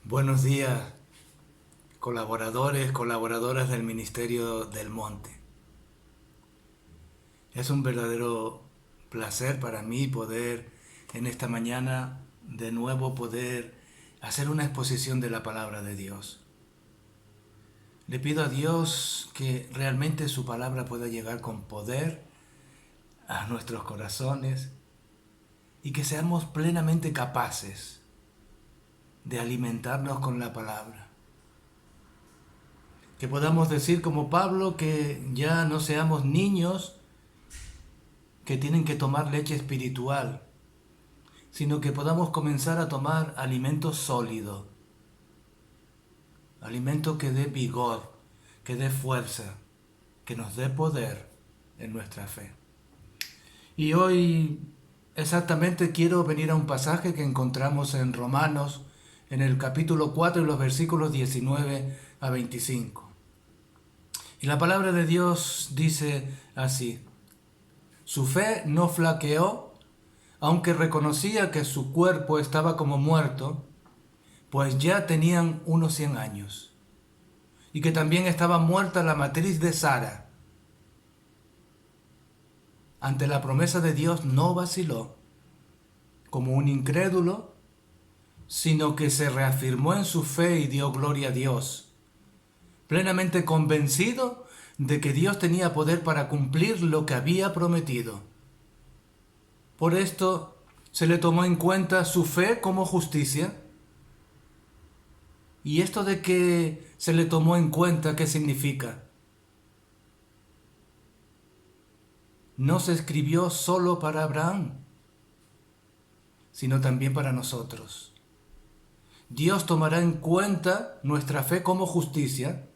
Buenos días, colaboradores, colaboradoras del Ministerio del Monte. Es un verdadero placer para mí poder en esta mañana de nuevo poder hacer una exposición de la palabra de Dios. Le pido a Dios que realmente su palabra pueda llegar con poder a nuestros corazones y que seamos plenamente capaces de alimentarnos con la palabra. Que podamos decir como Pablo que ya no seamos niños que tienen que tomar leche espiritual, sino que podamos comenzar a tomar alimento sólido, alimento que dé vigor, que dé fuerza, que nos dé poder en nuestra fe. Y hoy exactamente quiero venir a un pasaje que encontramos en Romanos, en el capítulo 4 y los versículos 19 a 25. Y la palabra de Dios dice así: su fe no flaqueó, aunque reconocía que su cuerpo estaba como muerto, pues ya tenían unos 100 años, y que también estaba muerta la matriz de Sara. Ante la promesa de Dios no vaciló como un incrédulo, sino que se reafirmó en su fe y dio gloria a Dios, plenamente convencido de que Dios tenía poder para cumplir lo que había prometido. Por esto se le tomó en cuenta su fe como justicia. ¿Y esto de que se le tomó en cuenta qué significa? No se escribió solo para Abraham, sino también para nosotros. Dios tomará en cuenta nuestra fe como justicia,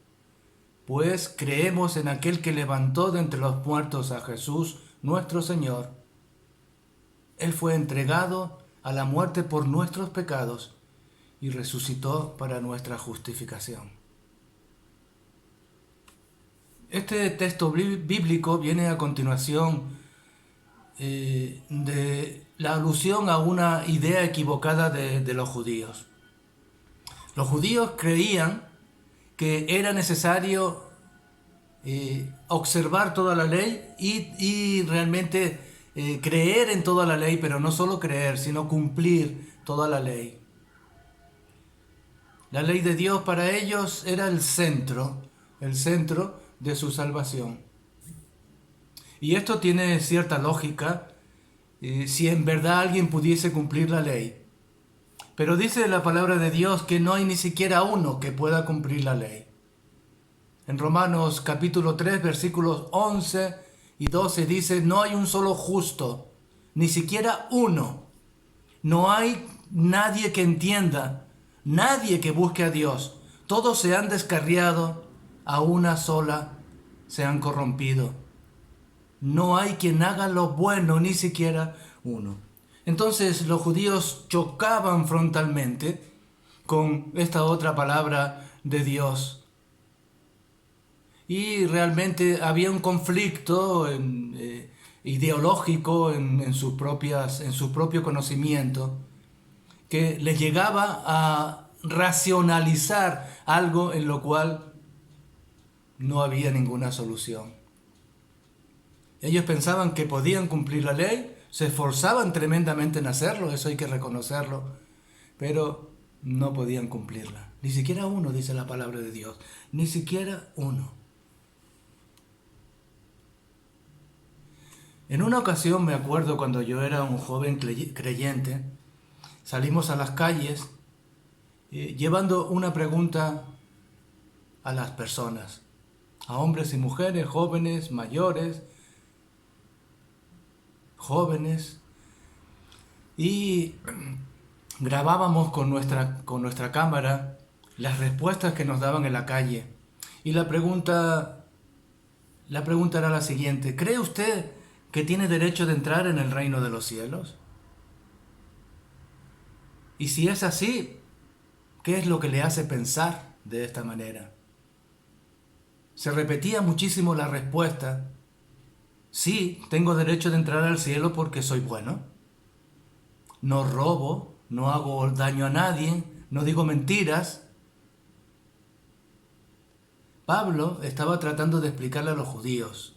pues creemos en aquel que levantó de entre los muertos a Jesús, nuestro Señor. Él fue entregado a la muerte por nuestros pecados y resucitó para nuestra justificación. Este texto bíblico viene a continuación de la alusión a una idea equivocada de los judíos. Los judíos creían que era necesario observar toda la ley y realmente creer en toda la ley, pero no solo creer, sino cumplir toda la ley. La ley de Dios para ellos era el centro de su salvación. Y esto tiene cierta lógica si en verdad alguien pudiese cumplir la ley. Pero dice la palabra de Dios que no hay ni siquiera uno que pueda cumplir la ley. En Romanos capítulo 3, versículos 11 y 12 dice: no hay un solo justo, ni siquiera uno. No hay nadie que entienda, nadie que busque a Dios. Todos se han descarriado, a una sola se han corrompido. No hay quien haga lo bueno, ni siquiera uno. Entonces los judíos chocaban frontalmente con esta otra palabra de Dios. Y realmente había un conflicto ideológico en su propio conocimiento, que les llegaba a racionalizar algo en lo cual no había ninguna solución. Ellos pensaban que podían cumplir la ley, se esforzaban tremendamente en hacerlo, eso hay que reconocerlo, pero no podían cumplirla. Ni siquiera uno, dice la palabra de Dios, ni siquiera uno. En una ocasión, me acuerdo, cuando yo era un joven creyente, salimos a las calles llevando una pregunta a las personas, a hombres y mujeres, jóvenes, mayores, y grabábamos con nuestra cámara las respuestas que nos daban en la calle. Y la pregunta era la siguiente: ¿cree usted que tiene derecho de entrar en el reino de los cielos? Y si es así, ¿qué es lo que le hace pensar de esta manera? Se repetía muchísimo la respuesta: sí, tengo derecho de entrar al cielo porque soy bueno. No robo, no hago daño a nadie, no digo mentiras. Pablo estaba tratando de explicarle a los judíos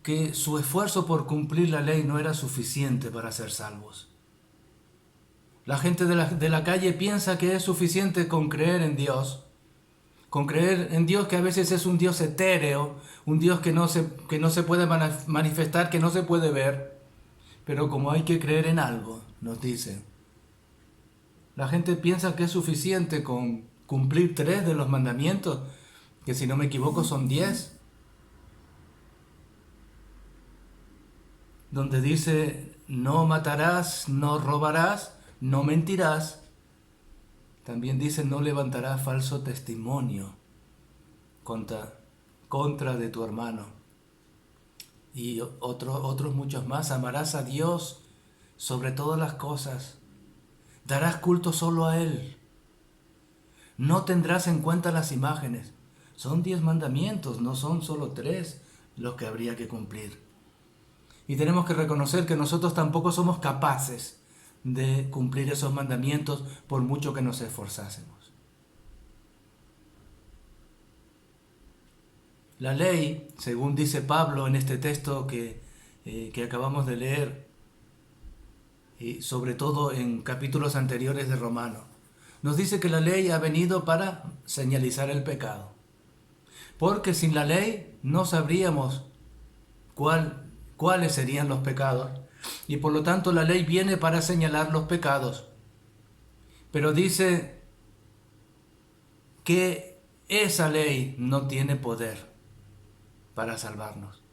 que su esfuerzo por cumplir la ley no era suficiente para ser salvos. La gente de la calle piensa que es suficiente con creer en Dios, con creer en Dios, que a veces es un Dios etéreo, un Dios que no se puede manifestar, que no se puede ver, pero como hay que creer en algo, nos dice. La gente piensa que es suficiente con cumplir 3 de los mandamientos, que si no me equivoco son 10, donde dice: no matarás, no robarás, no mentirás. También dice: no levantarás falso testimonio contra de tu hermano. Y otros muchos más. Amarás a Dios sobre todas las cosas. Darás culto solo a Él. No tendrás en cuenta las imágenes. Son 10 mandamientos, no son solo 3 los que habría que cumplir. Y tenemos que reconocer que nosotros tampoco somos capaces de cumplir esos mandamientos por mucho que nos esforzásemos. La ley, según dice Pablo en este texto que acabamos de leer, y sobre todo en capítulos anteriores de Romanos, nos dice que la ley ha venido para señalizar el pecado. Porque sin la ley no sabríamos cuáles serían los pecados, y por lo tanto la ley viene para señalar los pecados. Pero dice que esa ley no tiene poder para salvarnos.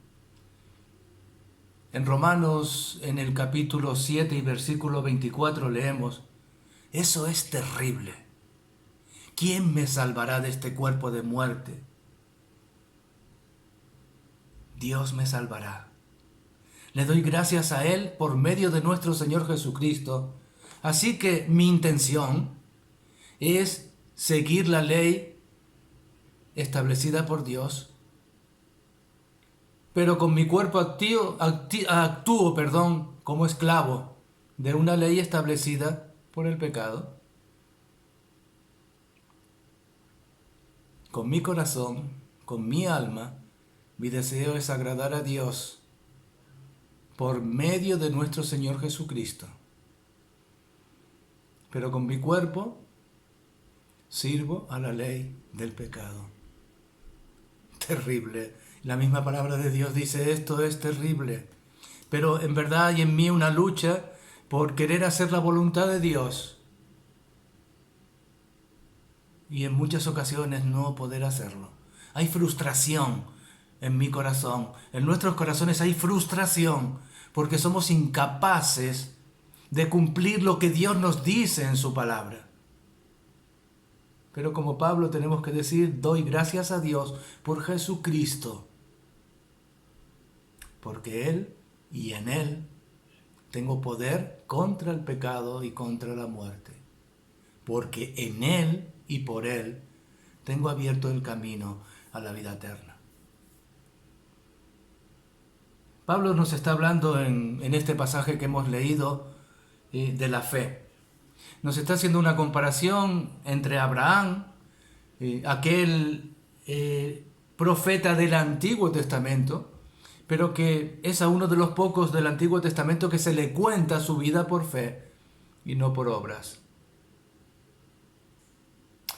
En Romanos, en el capítulo 7 y versículo 24 leemos: eso es terrible. ¿Quién me salvará de este cuerpo de muerte? Dios me salvará. Le doy gracias a Él por medio de nuestro Señor Jesucristo. Así que mi intención es seguir la ley establecida por Dios, pero con mi cuerpo actúo como esclavo de una ley establecida por el pecado. Con mi corazón, con mi alma, mi deseo es agradar a Dios por medio de nuestro Señor Jesucristo. Pero con mi cuerpo sirvo a la ley del pecado. Terrible. La misma palabra de Dios dice: esto es terrible. Pero en verdad hay en mí una lucha por querer hacer la voluntad de Dios. Y en muchas ocasiones no poder hacerlo. Hay frustración en mi corazón. En nuestros corazones hay frustración porque somos incapaces de cumplir lo que Dios nos dice en su palabra. Pero como Pablo tenemos que decir: doy gracias a Dios por Jesucristo, porque Él y en Él tengo poder contra el pecado y contra la muerte, porque en Él y por Él tengo abierto el camino a la vida eterna. Pablo nos está hablando en este pasaje que hemos leído de la fe. Nos está haciendo una comparación entre Abraham, aquel profeta del Antiguo Testamento, pero que es a uno de los pocos del Antiguo Testamento que se le cuenta su vida por fe y no por obras.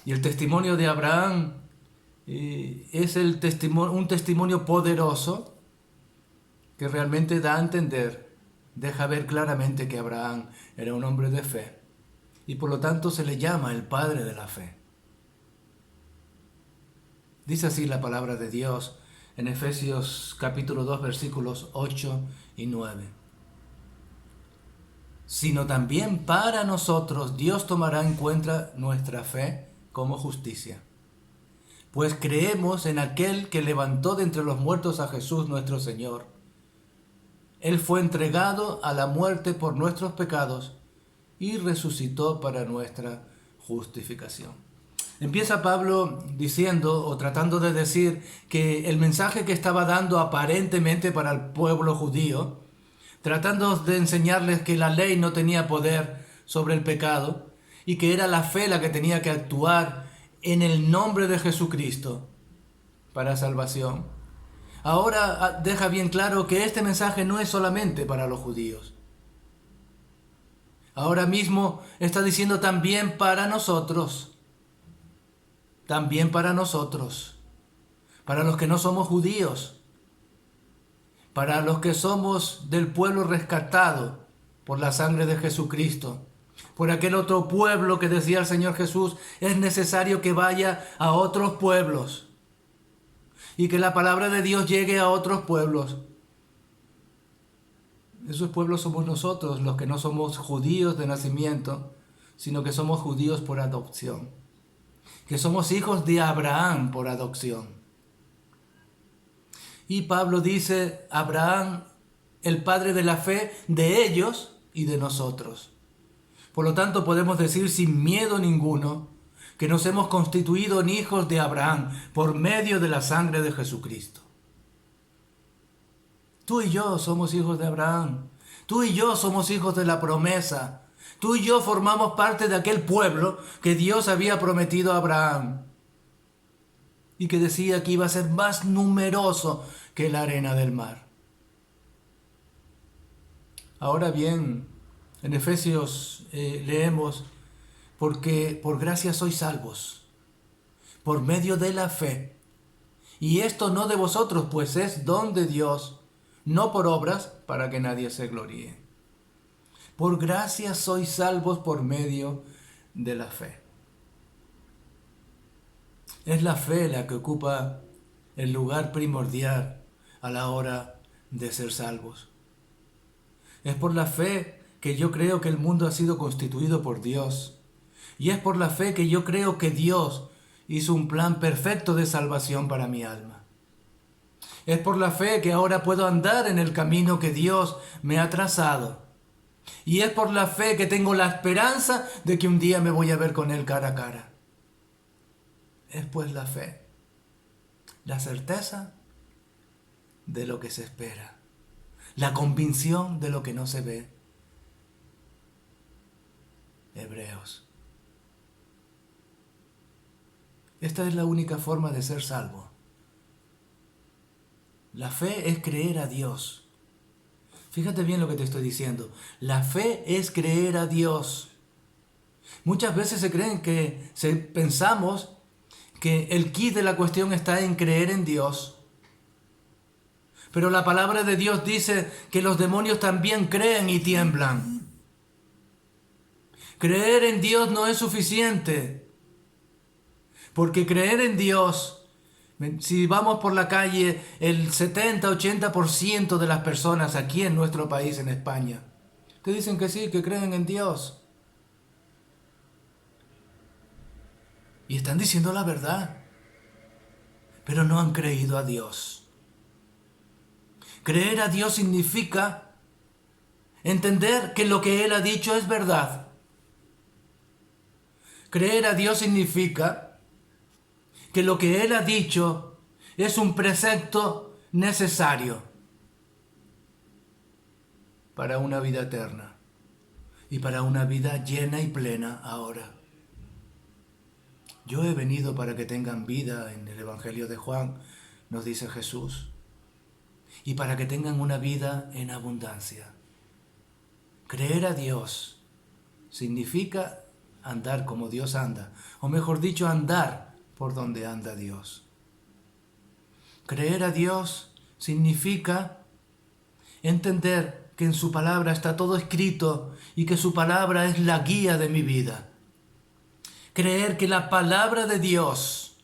Y el testimonio de Abraham es un testimonio poderoso que realmente da a entender, deja ver claramente que Abraham era un hombre de fe y por lo tanto se le llama el padre de la fe. Dice así la palabra de Dios en Efesios capítulo 2 versículos 8 y 9. Sino también para nosotros Dios tomará en cuenta nuestra fe como justicia. Pues creemos en aquel que levantó de entre los muertos a Jesús nuestro Señor. Él fue entregado a la muerte por nuestros pecados y resucitó para nuestra justificación. Empieza Pablo diciendo o tratando de decir que el mensaje que estaba dando aparentemente para el pueblo judío, tratando de enseñarles que la ley no tenía poder sobre el pecado y que era la fe la que tenía que actuar en el nombre de Jesucristo para salvación. Ahora deja bien claro que este mensaje no es solamente para los judíos. Ahora mismo está diciendo también para nosotros, para los que no somos judíos, para los que somos del pueblo rescatado por la sangre de Jesucristo, por aquel otro pueblo que decía el Señor Jesús, es necesario que vaya a otros pueblos y que la palabra de Dios llegue a otros pueblos. Esos pueblos somos nosotros, los que no somos judíos de nacimiento, sino que somos judíos por adopción, que somos hijos de Abraham por adopción. Y Pablo dice, Abraham, el padre de la fe de ellos y de nosotros. Por lo tanto, podemos decir sin miedo ninguno que nos hemos constituido en hijos de Abraham por medio de la sangre de Jesucristo. Tú y yo somos hijos de Abraham. Tú y yo somos hijos de la promesa. Tú y yo formamos parte de aquel pueblo que Dios había prometido a Abraham y que decía que iba a ser más numeroso que la arena del mar. Ahora bien, en Efesios leemos, porque por gracia sois salvos, por medio de la fe. Y esto no de vosotros, pues es don de Dios, no por obras, para que nadie se gloríe. Por gracia sois salvos por medio de la fe. Es la fe la que ocupa el lugar primordial a la hora de ser salvos. Es por la fe que yo creo que el mundo ha sido constituido por Dios. Y es por la fe que yo creo que Dios hizo un plan perfecto de salvación para mi alma. Es por la fe que ahora puedo andar en el camino que Dios me ha trazado. Y es por la fe que tengo la esperanza de que un día me voy a ver con Él cara a cara. Es pues la fe, la certeza de lo que se espera, la convicción de lo que no se ve. Hebreos. Esta es la única forma de ser salvo. La fe es creer a Dios. Fíjate bien lo que te estoy diciendo. La fe es creer a Dios. Muchas veces pensamos que el quid de la cuestión está en creer en Dios. Pero la palabra de Dios dice que los demonios también creen y tiemblan. Creer en Dios no es suficiente. Porque creer en Dios, si vamos por la calle, el 70-80% de las personas aquí en nuestro país, en España, te dicen que sí, que creen en Dios. Y están diciendo la verdad, pero no han creído a Dios. Creer a Dios significa entender que lo que Él ha dicho es verdad. Creer a Dios significa que lo que Él ha dicho es un precepto necesario para una vida eterna y para una vida llena y plena ahora. Yo he venido para que tengan vida en el Evangelio de Juan, nos dice Jesús, y para que tengan una vida en abundancia. Creer a Dios significa andar como Dios anda, o mejor dicho, andar por donde anda Dios. Creer a Dios significa entender que en su palabra está todo escrito y que su palabra es la guía de mi vida. Creer que la palabra de Dios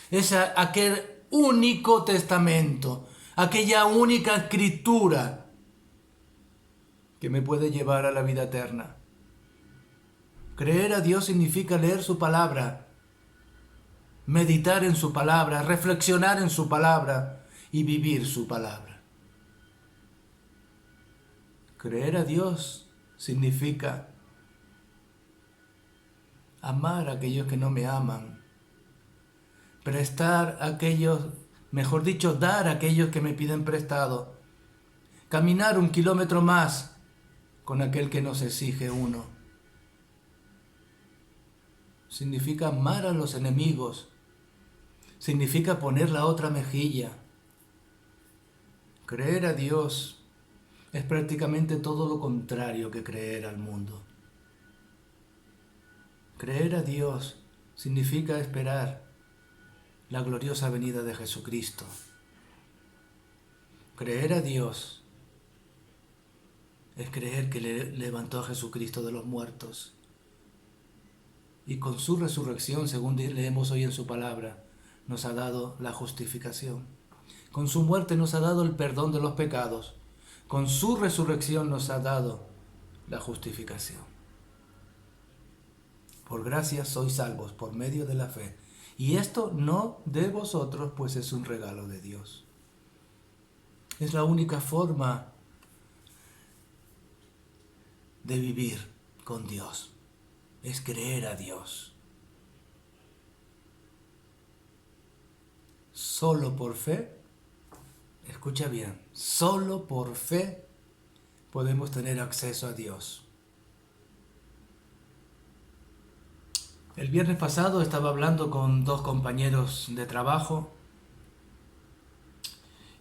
es aquel único testamento, aquella única escritura que me puede llevar a la vida eterna. Creer a Dios significa leer su palabra, meditar en su palabra, reflexionar en su palabra y vivir su palabra. Creer a Dios significa amar a aquellos que no me aman, prestar a aquellos, mejor dicho, dar a aquellos que me piden prestado, caminar 1 kilómetro más con aquel que nos exige 1. significa amar a los enemigos, significa poner la otra mejilla. Creer a Dios es prácticamente todo lo contrario que creer al mundo. Creer a Dios significa esperar la gloriosa venida de Jesucristo. Creer a Dios es creer que levantó a Jesucristo de los muertos. Y con su resurrección, según leemos hoy en su palabra, nos ha dado la justificación. Con su muerte nos ha dado el perdón de los pecados. Con su resurrección nos ha dado la justificación. Por gracia sois salvos por medio de la fe. Y esto no de vosotros, pues es un regalo de Dios. Es la única forma de vivir con Dios. Es creer a Dios. Solo por fe, escucha bien, solo por fe podemos tener acceso a Dios. El viernes pasado estaba hablando con dos compañeros de trabajo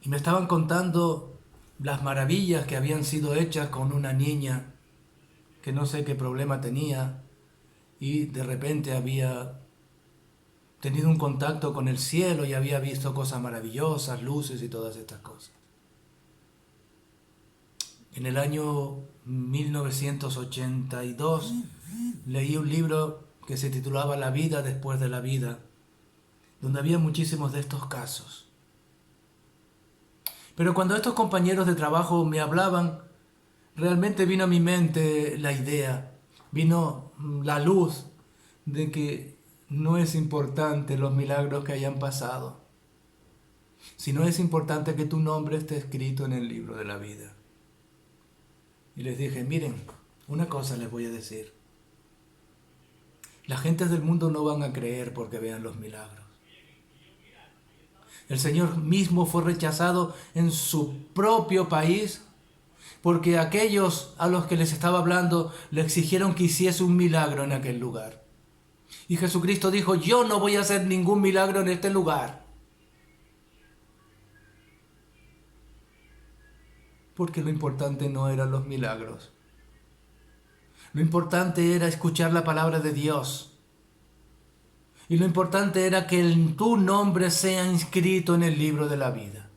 y me estaban contando las maravillas que habían sido hechas con una niña que no sé qué problema tenía y de repente había tenido un contacto con el cielo y había visto cosas maravillosas, luces y todas estas cosas. En el año 1982 leí un libro que se titulaba La vida después de la vida, donde había muchísimos de estos casos. Pero cuando estos compañeros de trabajo me hablaban, realmente vino a mi mente la idea, vino la luz de que no es importante los milagros que hayan pasado, sino es importante que tu nombre esté escrito en el libro de la vida. Y les dije, miren, una cosa les voy a decir. Las gentes del mundo no van a creer porque vean los milagros. El Señor mismo fue rechazado en su propio país porque aquellos a los que les estaba hablando le exigieron que hiciese un milagro en aquel lugar. Y Jesucristo dijo, yo no voy a hacer ningún milagro en este lugar. Porque lo importante no eran los milagros. Lo importante era escuchar la palabra de Dios. Y lo importante era que tu nombre sea inscrito en el libro de la vida.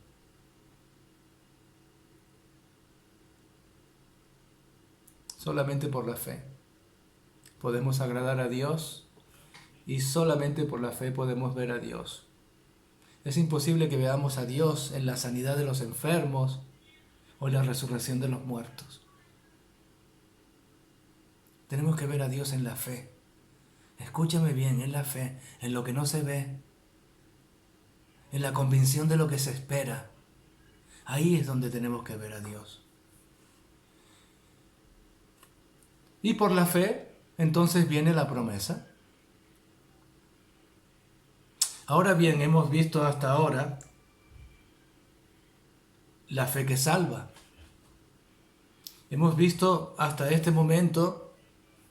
Solamente por la fe podemos agradar a Dios y solamente por la fe podemos ver a Dios. Es imposible que veamos a Dios en la sanidad de los enfermos o en la resurrección de los muertos. Tenemos que ver a Dios en la fe. Escúchame bien, en la fe, en lo que no se ve, en la convicción de lo que se espera. Ahí es donde tenemos que ver a Dios. Y por la fe, entonces viene la promesa. Ahora bien, hemos visto hasta ahora la fe que salva. Hemos visto hasta este momento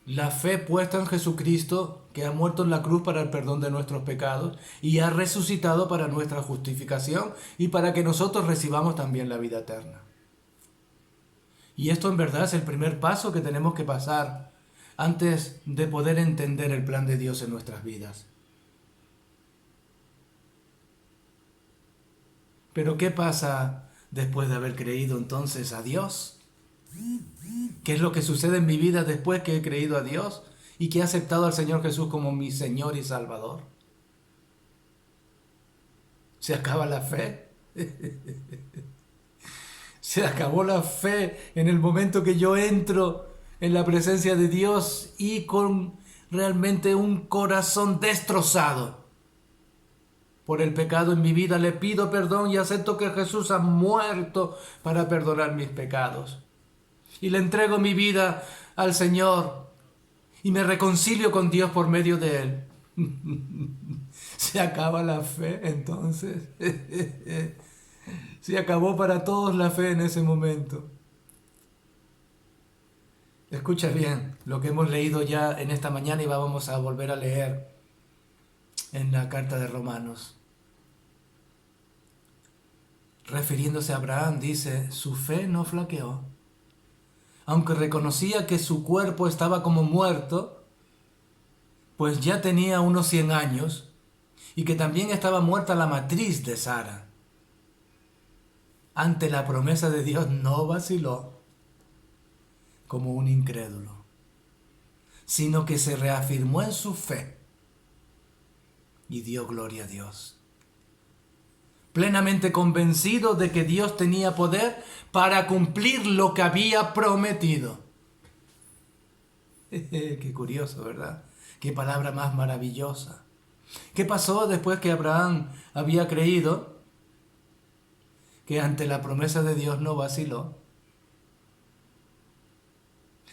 la fe puesta en Jesucristo, que ha muerto en la cruz para el perdón de nuestros pecados y ha resucitado para nuestra justificación y para que nosotros recibamos también la vida eterna. Y esto en verdad es el primer paso que tenemos que pasar antes de poder entender el plan de Dios en nuestras vidas. Pero ¿qué pasa después de haber creído entonces a Dios? ¿Qué es lo que sucede en mi vida después que he creído a Dios y que he aceptado al Señor Jesús como mi Señor y Salvador? ¿Se acaba la fe? Se acabó la fe en el momento que yo entro en la presencia de Dios y con realmente un corazón destrozado por el pecado en mi vida le pido perdón y acepto que Jesús ha muerto para perdonar mis pecados. Y le entrego mi vida al Señor y me reconcilio con Dios por medio de Él. Se acaba la fe entonces. Se acabó para todos la fe en ese momento. Escucha bien lo que hemos leído ya en esta mañana y vamos a volver a leer en la carta de Romanos. Refiriéndose a Abraham, dice, su fe no flaqueó. Aunque reconocía que su cuerpo estaba como muerto, pues ya tenía unos 100 años, y que también estaba muerta la matriz de Sara. Ante la promesa de Dios no vaciló como un incrédulo, sino que se reafirmó en su fe y dio gloria a Dios, plenamente convencido de que Dios tenía poder para cumplir lo que había prometido. Qué curioso, ¿verdad? Qué palabra más maravillosa. ¿Qué pasó después que Abraham había creído? Que ante la promesa de Dios no vaciló.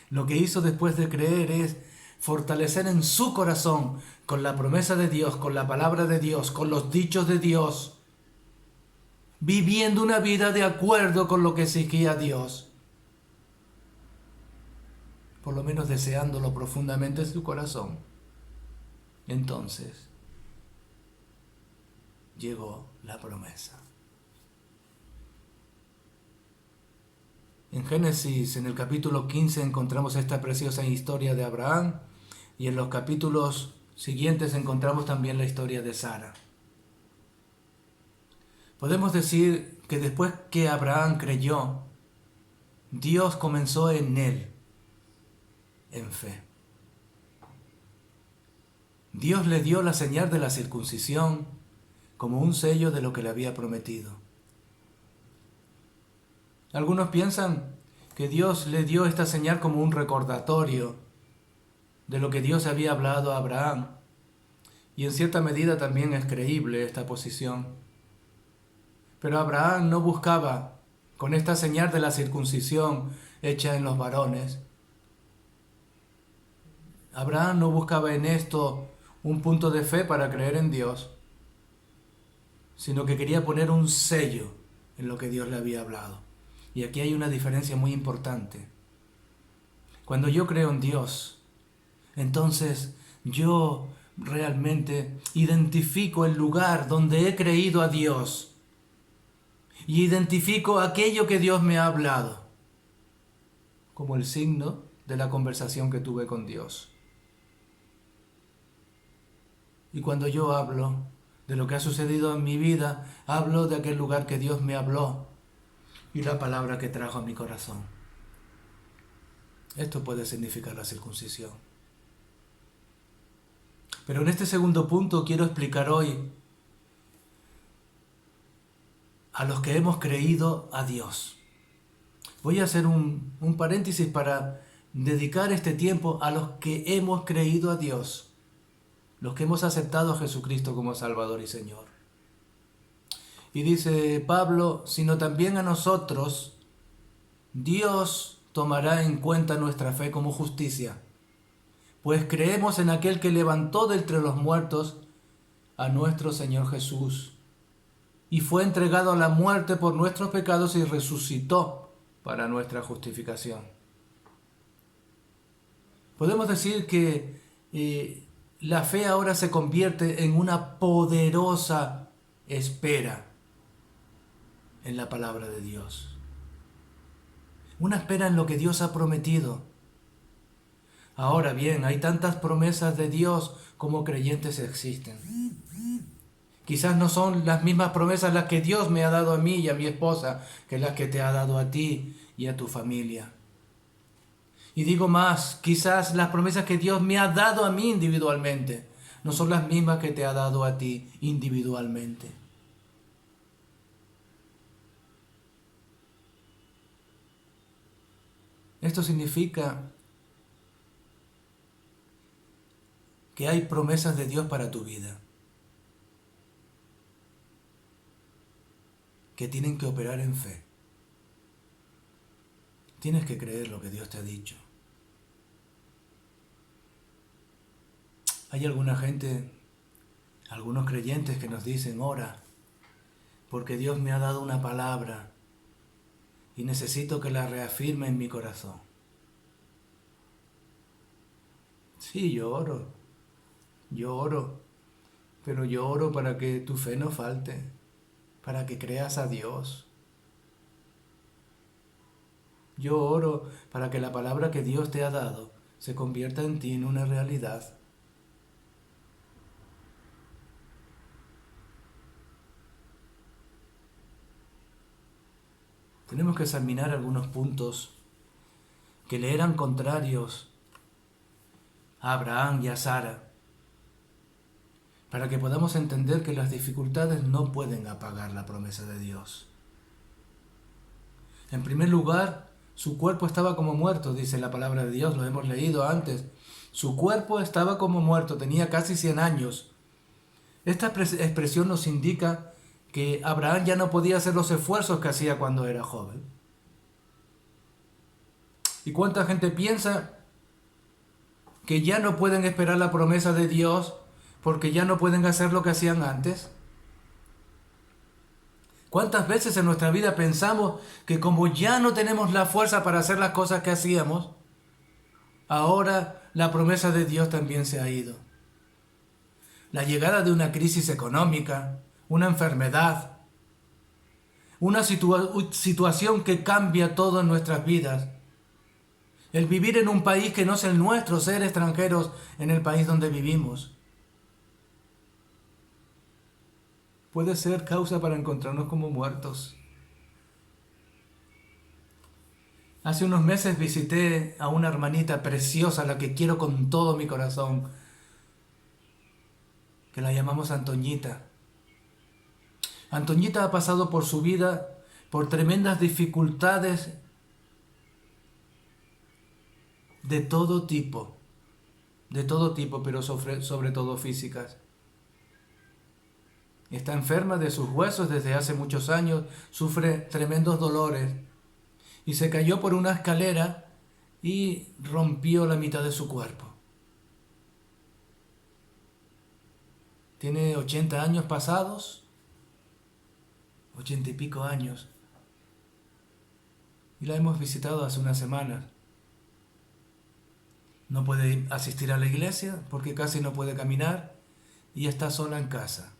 Lo que hizo después de creer es fortalecer en su corazón con la promesa de Dios, con la palabra de Dios, con los dichos de Dios, viviendo una vida de acuerdo con lo que exigía Dios, por lo menos deseándolo profundamente en su corazón. Entonces llegó la promesa. En Génesis, en el capítulo 15, encontramos esta preciosa historia de Abraham, y en los capítulos siguientes encontramos también la historia de Sara. Podemos decir que después que Abraham creyó, Dios comenzó en él, en fe. Dios le dio la señal de la circuncisión como un sello de lo que le había prometido. Algunos piensan que Dios le dio esta señal como un recordatorio de lo que Dios había hablado a Abraham, y en cierta medida también es creíble esta posición. Pero Abraham no buscaba, con esta señal de la circuncisión hecha en los varones, Abraham no buscaba en esto un punto de fe para creer en Dios, sino que quería poner un sello en lo que Dios le había hablado. Y aquí hay una diferencia muy importante. Cuando yo creo en Dios, entonces yo realmente identifico el lugar donde he creído a Dios y identifico aquello que Dios me ha hablado como el signo de la conversación que tuve con Dios. Y cuando yo hablo de lo que ha sucedido en mi vida, hablo de aquel lugar que Dios me habló y la palabra que trajo a mi corazón. Esto puede significar la circuncisión. Pero en este segundo punto quiero explicar hoy a los que hemos creído a Dios. Voy a hacer un paréntesis para dedicar este tiempo a los que hemos creído a Dios, los que hemos aceptado a Jesucristo como Salvador y Señor. Y dice Pablo, sino también a nosotros, Dios tomará en cuenta nuestra fe como justicia, pues creemos en aquel que levantó de entre los muertos a nuestro Señor Jesús, y fue entregado a la muerte por nuestros pecados y resucitó para nuestra justificación. Podemos decir que la fe ahora se convierte en una poderosa espera en la palabra de Dios. Una espera en lo que Dios ha prometido. Ahora bien, hay tantas promesas de Dios como creyentes existen. Quizás no son las mismas promesas las que Dios me ha dado a mí y a mi esposa que las que te ha dado a ti y a tu familia. Y digo más, quizás las promesas que Dios me ha dado a mí individualmente no son las mismas que te ha dado a ti individualmente. Esto significa que hay promesas de Dios para tu vida, que tienen que operar en fe. Tienes que creer lo que Dios te ha dicho. Hay alguna gente, algunos creyentes que nos dicen, ora, porque Dios me ha dado una palabra y necesito que la reafirme en mi corazón. Sí, yo oro, pero yo oro para que tu fe no falte, para que creas a Dios. Yo oro para que la palabra que Dios te ha dado se convierta en ti en una realidad. Tenemos que examinar algunos puntos que le eran contrarios a Abraham y a Sara, para que podamos entender que las dificultades no pueden apagar la promesa de Dios. En primer lugar, su cuerpo estaba como muerto, dice la palabra de Dios, lo hemos leído antes. Su cuerpo estaba como muerto, tenía casi 100 años. Esta expresión nos indica que Abraham ya no podía hacer los esfuerzos que hacía cuando era joven. ¿Y cuánta gente piensa que ya no pueden esperar la promesa de Dios porque ya no pueden hacer lo que hacían antes? ¿Cuántas veces en nuestra vida pensamos que como ya no tenemos la fuerza para hacer las cosas que hacíamos, ahora la promesa de Dios también se ha ido? La llegada de una crisis económica, una enfermedad, una situación que cambia todo en nuestras vidas. El vivir en un país que no es el nuestro, ser extranjeros en el país donde vivimos, puede ser causa para encontrarnos como muertos. Hace unos meses visité a una hermanita preciosa, a la que quiero con todo mi corazón, que la llamamos Antoñita. Antoñita ha pasado por su vida por tremendas dificultades de todo tipo, pero sobre todo físicas. Está enferma de sus huesos desde hace muchos años, sufre tremendos dolores y se cayó por una escalera y rompió la mitad de su cuerpo. Tiene 80 años pasados, 80 y pico años, y la hemos visitado hace unas semanas. No puede asistir a la iglesia porque casi no puede caminar y está sola en casa.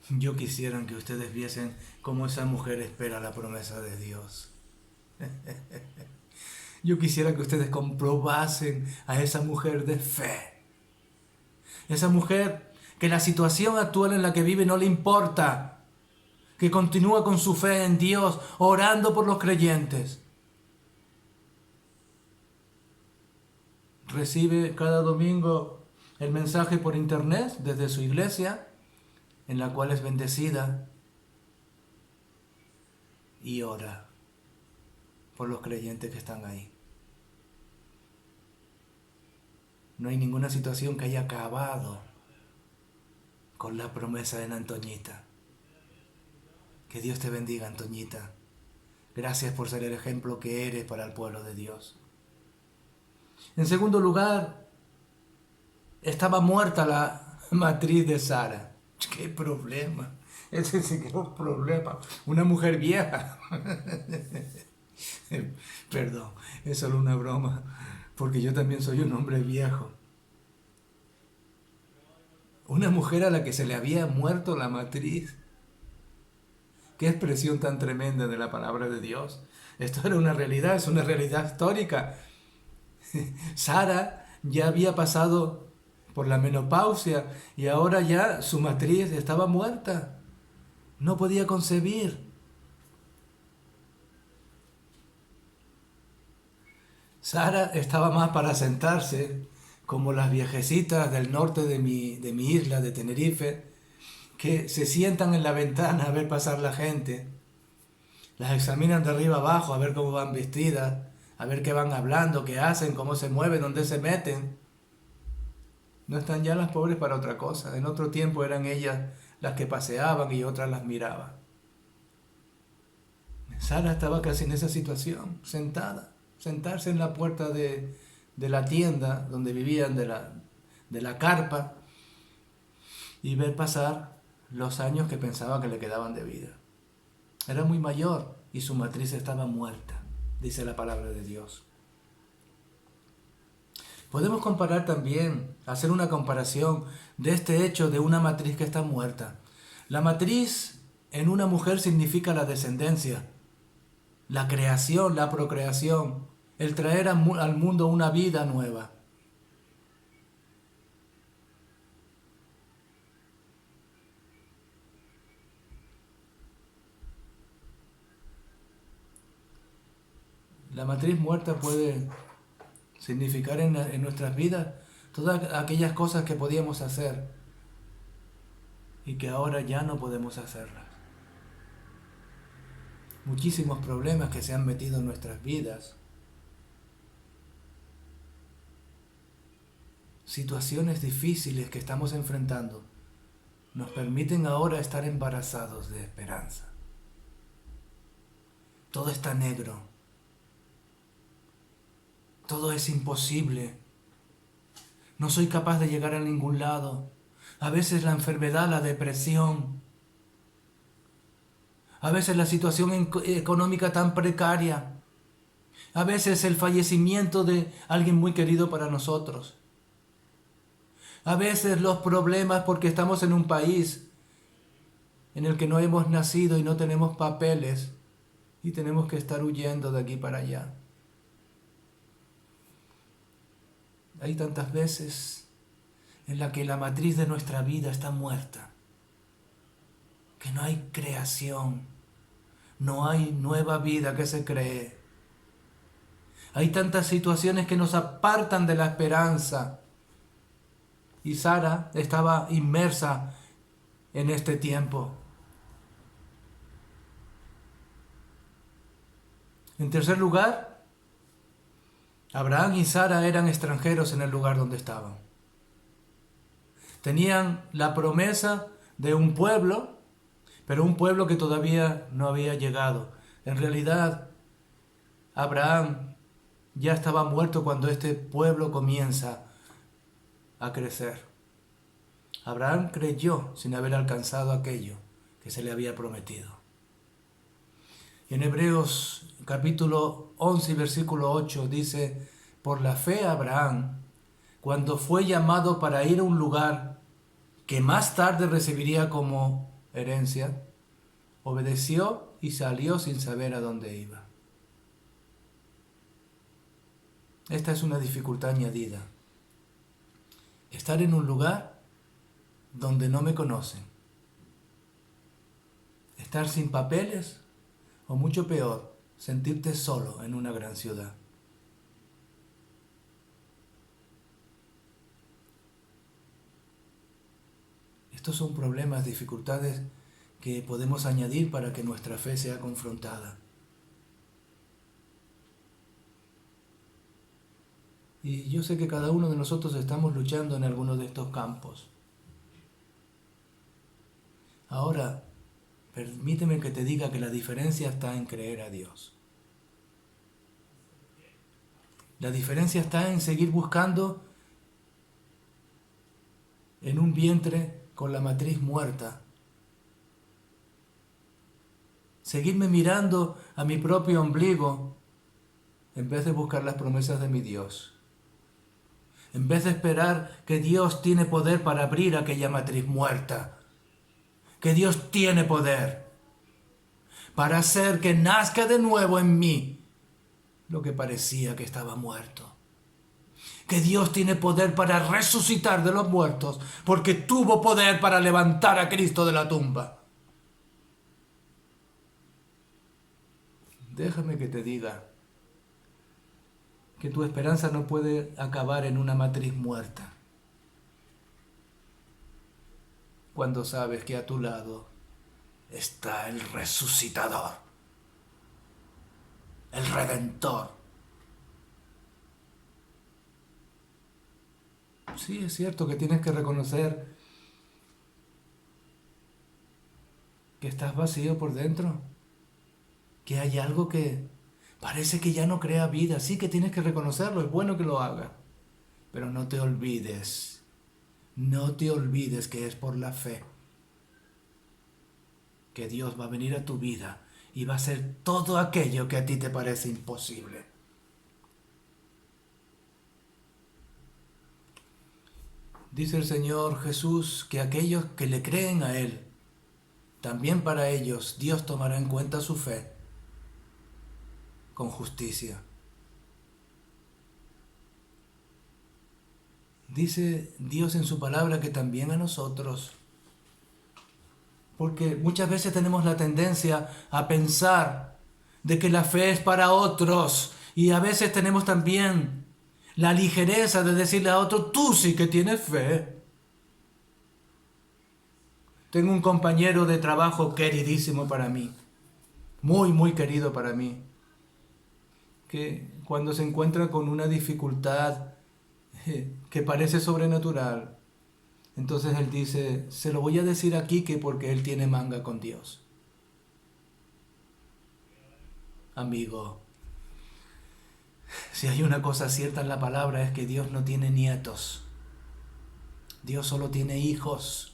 Yo quisiera que ustedes viesen cómo esa mujer espera la promesa de Dios. Yo quisiera que ustedes comprobasen a esa mujer de fe. Esa mujer que la situación actual en la que vive no le importa, que continúa con su fe en Dios, orando por los creyentes. Recibe cada domingo el mensaje por internet desde su iglesia, en la cual es bendecida, y ora por los creyentes que están ahí. No hay ninguna situación que haya acabado con la promesa de Antoñita. Que Dios te bendiga, Antoñita. Gracias por ser el ejemplo que eres para el pueblo de Dios. En segundo lugar, estaba muerta la matriz de Sara. ¡Qué problema! Ese sí que es un problema. Una mujer vieja. Perdón, es solo una broma, porque yo también soy un hombre viejo. Una mujer a la que se le había muerto la matriz. Qué expresión tan tremenda de la palabra de Dios. Esto era una realidad, es una realidad histórica. Sara ya había pasado por la menopausia y ahora ya su matriz estaba muerta. No podía concebir. Sara estaba más para sentarse, como las viejecitas del norte de mi isla, de Tenerife, que se sientan en la ventana a ver pasar la gente. Las examinan de arriba abajo a ver cómo van vestidas, a ver qué van hablando, qué hacen, cómo se mueven, dónde se meten. No están ya las pobres para otra cosa. En otro tiempo eran ellas las que paseaban y otras las miraban. Sara estaba casi en esa situación, sentarse en la puerta de la tienda donde vivían, de la carpa, y ver pasar los años que pensaba que le quedaban de vida. Era muy mayor y su matriz estaba muerta, dice la palabra de Dios. Podemos comparar también, hacer una comparación de este hecho de una matriz que está muerta. La matriz en una mujer significa la descendencia, la creación, la procreación, el traer al mundo una vida nueva. La matriz muerta puede significar en nuestras vidas todas aquellas cosas que podíamos hacer y que ahora ya no podemos hacerlas. Muchísimos problemas que se han metido en nuestras vidas. Situaciones difíciles que estamos enfrentando nos permiten ahora estar embarazados de esperanza. Todo está negro. Todo es imposible. No soy capaz de llegar a ningún lado. A veces la enfermedad, la depresión. A veces la situación económica tan precaria. A veces el fallecimiento de alguien muy querido para nosotros. A veces los problemas porque estamos en un país en el que no hemos nacido y no tenemos papeles y tenemos que estar huyendo de aquí para allá. Hay tantas veces en las que la matriz de nuestra vida está muerta, que no hay creación, no hay nueva vida que se cree. Hay tantas situaciones que nos apartan de la esperanza. Y Sara estaba inmersa en este tiempo. En tercer lugar, Abraham y Sara eran extranjeros en el lugar donde estaban. Tenían la promesa de un pueblo, pero un pueblo que todavía no había llegado. En realidad, Abraham ya estaba muerto cuando este pueblo comienza a crecer. Abraham creyó sin haber alcanzado aquello que se le había prometido. Y en Hebreos capítulo 11 y versículo 8 dice: por la fe Abraham, cuando fue llamado para ir a un lugar que más tarde recibiría como herencia, obedeció y salió sin saber a dónde iba. Esta es una dificultad añadida. Estar en un lugar donde no me conocen. Estar sin papeles o mucho peor, sentirte solo en una gran ciudad. Estos son problemas, dificultades que podemos añadir para que nuestra fe sea confrontada. Y yo sé que cada uno de nosotros estamos luchando en alguno de estos campos. Ahora, permíteme que te diga que la diferencia está en creer a Dios. La diferencia está en seguir buscando en un vientre con la matriz muerta. Seguirme mirando a mi propio ombligo en vez de buscar las promesas de mi Dios. En vez de esperar que Dios tiene poder para abrir aquella matriz muerta. Que Dios tiene poder para hacer que nazca de nuevo en mí lo que parecía que estaba muerto. Que Dios tiene poder para resucitar de los muertos, porque tuvo poder para levantar a Cristo de la tumba. Déjame que te diga que tu esperanza no puede acabar en una matriz muerta, cuando sabes que a tu lado está el resucitador, el redentor. Sí, es cierto que tienes que reconocer que estás vacío por dentro, que hay algo que parece que ya no crea vida. Sí que tienes que reconocerlo, es bueno que lo hagas, pero no te olvides que es por la fe que Dios va a venir a tu vida y va a hacer todo aquello que a ti te parece imposible. Dice el Señor Jesús que aquellos que le creen a Él, también para ellos Dios tomará en cuenta su fe con justicia. Dice Dios en su palabra que también a nosotros, porque muchas veces tenemos la tendencia a pensar de que la fe es para otros y a veces tenemos también la ligereza de decirle a otro, tú sí que tienes fe. Tengo un compañero de trabajo queridísimo para mí, muy querido para mí, que cuando se encuentra con una dificultad que parece sobrenatural, entonces él dice, se lo voy a decir aquí que porque él tiene manga con Dios. Amigo, si hay una cosa cierta en la palabra es que Dios no tiene nietos. Dios solo tiene hijos.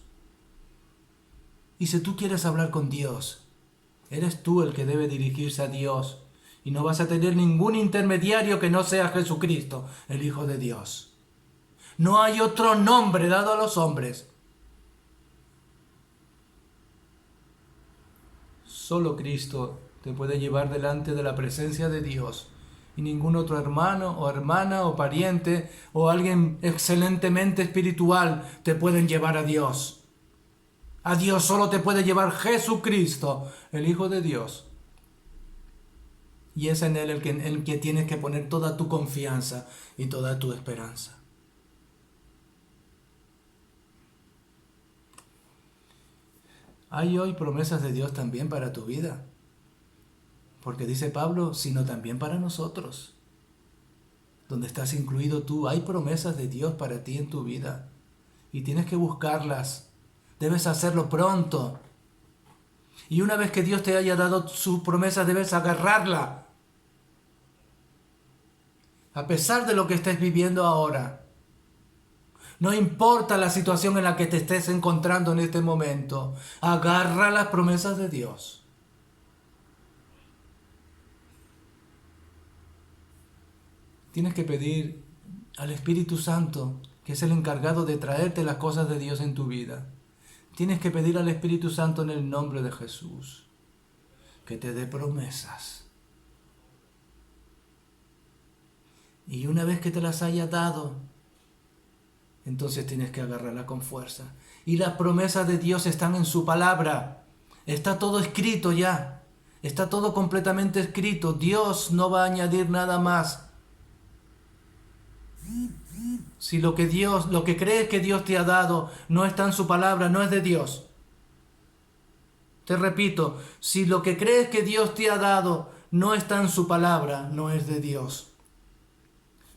Y si tú quieres hablar con Dios, eres tú el que debe dirigirse a Dios. Y no vas a tener ningún intermediario que no sea Jesucristo, el Hijo de Dios. No hay otro nombre dado a los hombres. Solo Cristo te puede llevar delante de la presencia de Dios. Y ningún otro hermano o hermana o pariente o alguien excelentemente espiritual te pueden llevar a Dios. A Dios solo te puede llevar Jesucristo, el Hijo de Dios. Y es en Él el que tienes que poner toda tu confianza y toda tu esperanza. Hay hoy promesas de Dios también para tu vida. Porque dice Pablo, sino también para nosotros. Donde estás incluido tú, hay promesas de Dios para ti en tu vida. Y tienes que buscarlas. Debes hacerlo pronto. Y una vez que Dios te haya dado sus promesas, debes agarrarla. A pesar de lo que estés viviendo ahora. No importa la situación en la que te estés encontrando en este momento. Agarra las promesas de Dios. Tienes que pedir al Espíritu Santo, que es el encargado de traerte las cosas de Dios en tu vida. Tienes que pedir al Espíritu Santo en el nombre de Jesús, que te dé promesas. Y una vez que te las haya dado, entonces tienes que agarrarla con fuerza. Y las promesas de Dios están en su palabra. Está todo escrito ya. Está todo completamente escrito. Dios no va a añadir nada más. Si lo que crees que Dios te ha dado no está en su palabra, no es de Dios. Te repito, si lo que crees que Dios te ha dado no está en su palabra, no es de Dios.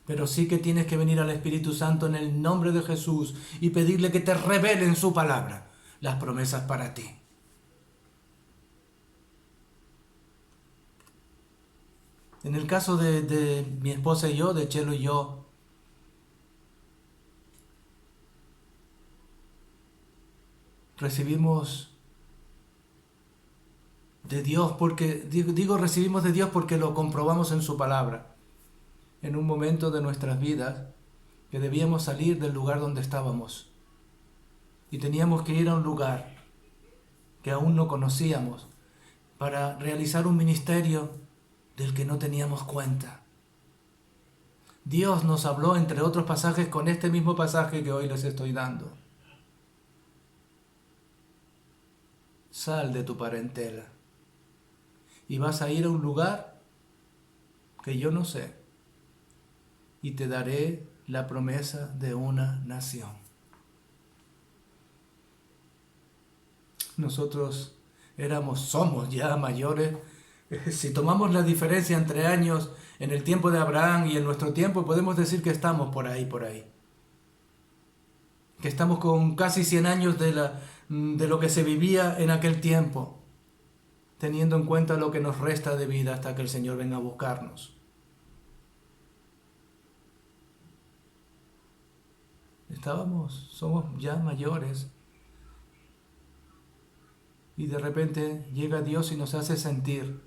Pero sí que tienes que venir al Espíritu Santo en el nombre de Jesús y pedirle que te revele en su palabra las promesas para ti. En el caso de mi esposa y yo, de Chelo y yo, recibimos de Dios recibimos de Dios porque lo comprobamos en su palabra. En un momento de nuestras vidas que debíamos salir del lugar donde estábamos y teníamos que ir a un lugar que aún no conocíamos para realizar un ministerio del que no teníamos cuenta. Dios nos habló, entre otros pasajes, con este mismo pasaje que hoy les estoy dando. Sal de tu parentela y vas a ir a un lugar que yo no sé, y te daré la promesa de una nación. Nosotros somos ya mayores. Si tomamos la diferencia entre años en el tiempo de Abraham y en nuestro tiempo, podemos decir que estamos por ahí. Que estamos con casi 100 años de lo que se vivía en aquel tiempo, teniendo en cuenta lo que nos resta de vida hasta que el Señor venga a buscarnos. Somos ya mayores. Y de repente llega Dios y nos hace sentir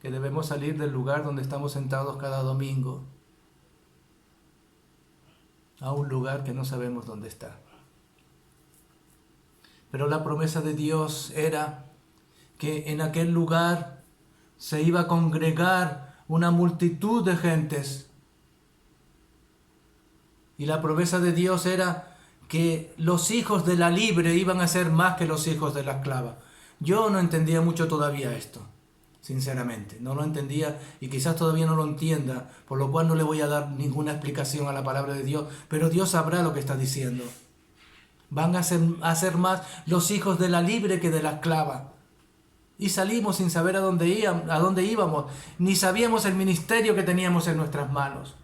que debemos salir del lugar donde estamos sentados cada domingo a un lugar que no sabemos dónde está. Pero la promesa de Dios era que en aquel lugar se iba a congregar una multitud de gentes. Y la promesa de Dios era que los hijos de la libre iban a ser más que los hijos de la esclava. Yo no entendía mucho todavía esto, sinceramente. No lo entendía y quizás todavía no lo entienda, por lo cual no le voy a dar ninguna explicación a la palabra de Dios, pero Dios sabrá lo que está diciendo. Van a ser más los hijos de la libre que de la esclava. Y salimos sin saber a dónde íbamos, ni sabíamos el ministerio que teníamos en nuestras manos.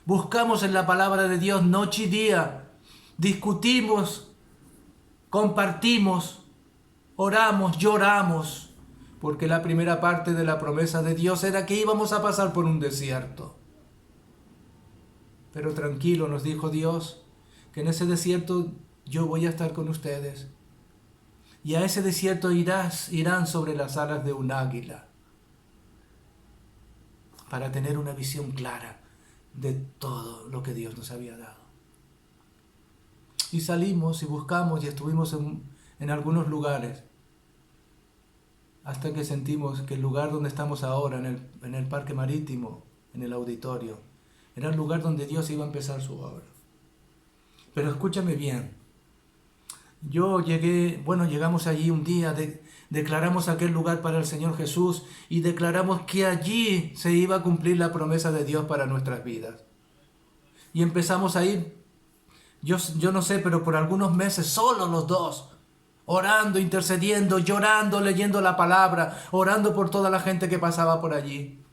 Buscamos en la palabra de Dios noche y día, discutimos, compartimos, oramos, lloramos, porque la primera parte de la promesa de Dios era que íbamos a pasar por un desierto. Pero tranquilo, nos dijo Dios, que en ese desierto yo voy a estar con ustedes. Y a ese desierto irán sobre las alas de un águila, para tener una visión clara de todo lo que Dios nos había dado. Y salimos y buscamos y estuvimos en algunos lugares, hasta que sentimos que el lugar donde estamos ahora, en el parque marítimo, en el auditorio, era el lugar donde Dios iba a empezar su obra. Pero escúchame bien, llegamos allí un día, declaramos aquel lugar para el Señor Jesús y declaramos que allí se iba a cumplir la promesa de Dios para nuestras vidas. Y empezamos a ir, yo no sé, pero por algunos meses, solo los dos, orando, intercediendo, llorando, leyendo la palabra, orando por toda la gente que pasaba por allí.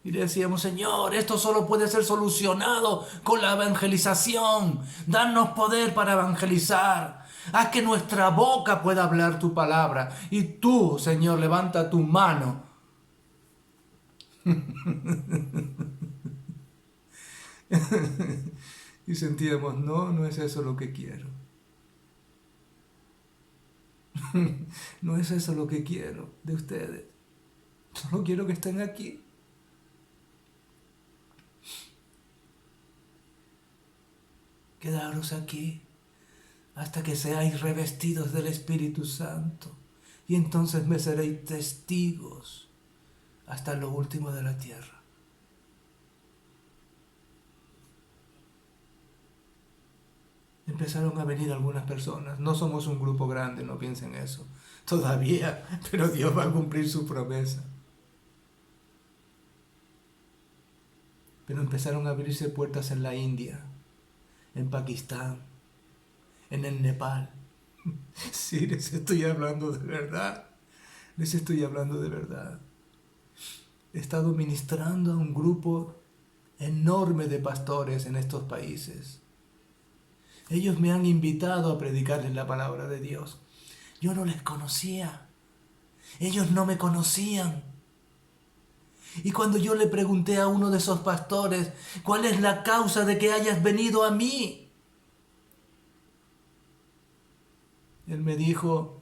Y le decíamos, Señor, esto solo puede ser solucionado con la evangelización. Danos poder para evangelizar. Haz que nuestra boca pueda hablar tu palabra. Y tú, Señor, levanta tu mano. Y sentíamos, no es eso lo que quiero. No es eso lo que quiero de ustedes. Solo quiero que estén aquí. Quedaros aquí hasta que seáis revestidos del Espíritu Santo, y entonces me seréis testigos hasta lo último de la tierra. Empezaron a venir algunas personas. No somos un grupo grande, no piensen eso todavía, pero Dios va a cumplir su promesa. Pero empezaron a abrirse puertas en la India, en Pakistán, en el Nepal. Sí, les estoy hablando de verdad. Les estoy hablando de verdad. He estado ministrando a un grupo enorme de pastores en estos países. Ellos me han invitado a predicarles la palabra de Dios. Yo no les conocía. Ellos no me conocían. Y cuando yo le pregunté a uno de esos pastores, ¿cuál es la causa de que hayas venido a mí? Él me dijo,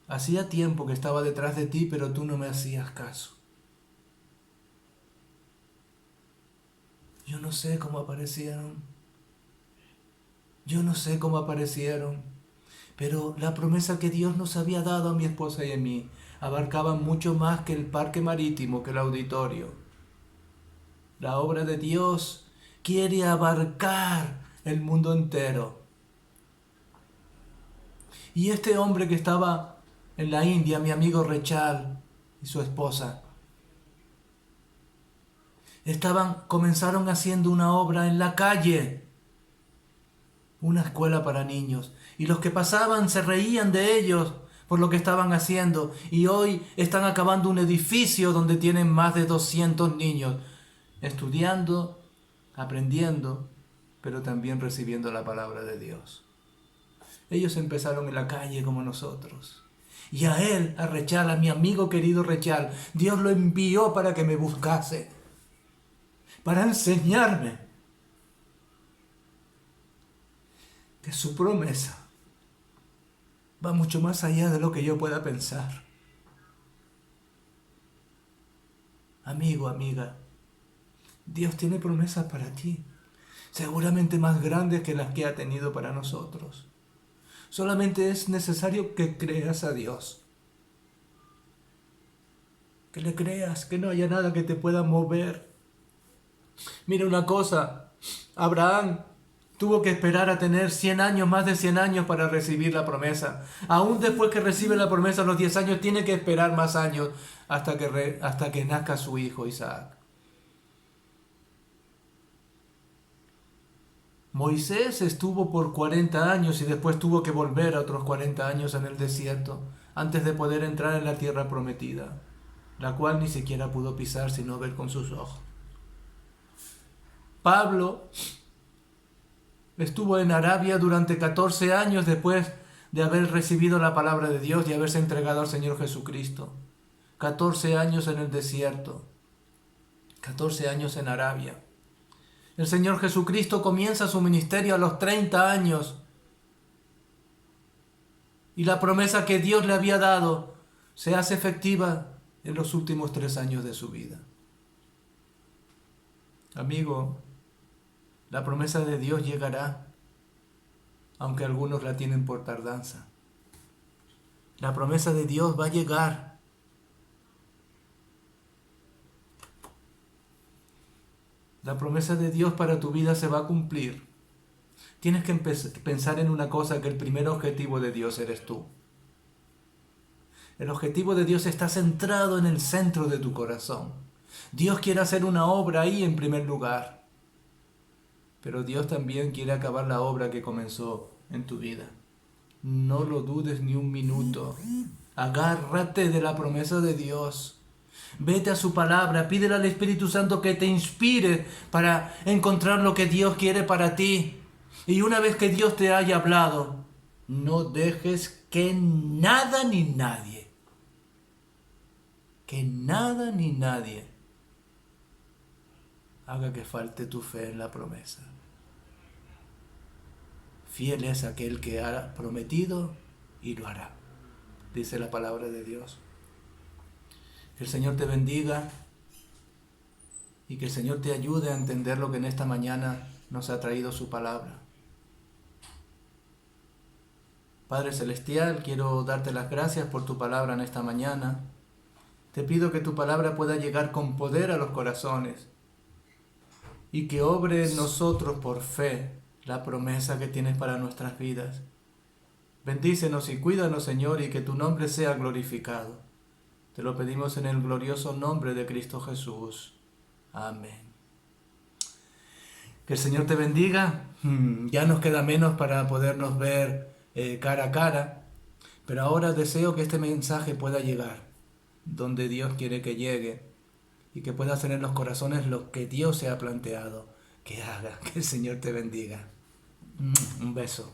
hacía tiempo que estaba detrás de ti, pero tú no me hacías caso. Yo no sé cómo aparecieron. Yo no sé cómo aparecieron. Pero la promesa que Dios nos había dado a mi esposa y a mí abarcaba mucho más que el parque marítimo, que el auditorio. La obra de Dios quiere abarcar el mundo entero. Y este hombre que estaba en la India, mi amigo Rechal y su esposa, comenzaron haciendo una obra en la calle, una escuela para niños. Y los que pasaban se reían de ellos por lo que estaban haciendo. Y hoy están acabando un edificio donde tienen más de 200 niños, estudiando, aprendiendo, pero también recibiendo la palabra de Dios. Ellos empezaron en la calle como nosotros. Y a él, a Rechal, a mi amigo querido Rechal, Dios lo envió para que me buscase, para enseñarme que su promesa va mucho más allá de lo que yo pueda pensar. Amigo, amiga, Dios tiene promesas para ti, seguramente más grandes que las que ha tenido para nosotros. Solamente es necesario que creas a Dios. Que le creas, que no haya nada que te pueda mover. Mira una cosa, Abraham tuvo que esperar a tener 100 años, más de 100 años para recibir la promesa. Aún después que recibe la promesa a los 10 años, tiene que esperar más años hasta que nazca su hijo Isaac. Moisés estuvo por 40 años y después tuvo que volver a otros 40 años en el desierto antes de poder entrar en la tierra prometida, la cual ni siquiera pudo pisar sino ver con sus ojos. Pablo estuvo en Arabia durante 14 años después de haber recibido la palabra de Dios y haberse entregado al Señor Jesucristo. 14 años en el desierto, 14 años en Arabia. El Señor Jesucristo comienza su ministerio a los 30 años. Y la promesa que Dios le había dado se hace efectiva en los últimos 3 años de su vida. Amigo, la promesa de Dios llegará, aunque algunos la tienen por tardanza. La promesa de Dios va a llegar. La promesa de Dios para tu vida se va a cumplir. Tienes que pensar en una cosa, que el primer objetivo de Dios eres tú. El objetivo de Dios está centrado en el centro de tu corazón. Dios quiere hacer una obra ahí en primer lugar. Pero Dios también quiere acabar la obra que comenzó en tu vida. No lo dudes ni un minuto. Agárrate de la promesa de Dios. Vete a su palabra, pídele al Espíritu Santo que te inspire para encontrar lo que Dios quiere para ti. Y una vez que Dios te haya hablado, no dejes que nada ni nadie haga que falte tu fe en la promesa. Fiel es aquel que ha prometido y lo hará, dice la palabra de Dios. Que el Señor te bendiga y que el Señor te ayude a entender lo que en esta mañana nos ha traído su palabra. Padre Celestial, quiero darte las gracias por tu palabra en esta mañana. Te pido que tu palabra pueda llegar con poder a los corazones y que obre en nosotros por fe la promesa que tienes para nuestras vidas. Bendícenos y cuídanos, Señor, y que tu nombre sea glorificado. Te lo pedimos en el glorioso nombre de Cristo Jesús. Amén. Que el Señor te bendiga. Ya nos queda menos para podernos ver cara a cara, pero ahora deseo que este mensaje pueda llegar donde Dios quiere que llegue y que pueda hacer en los corazones lo que Dios se ha planteado que haga. Que el Señor te bendiga. Un beso.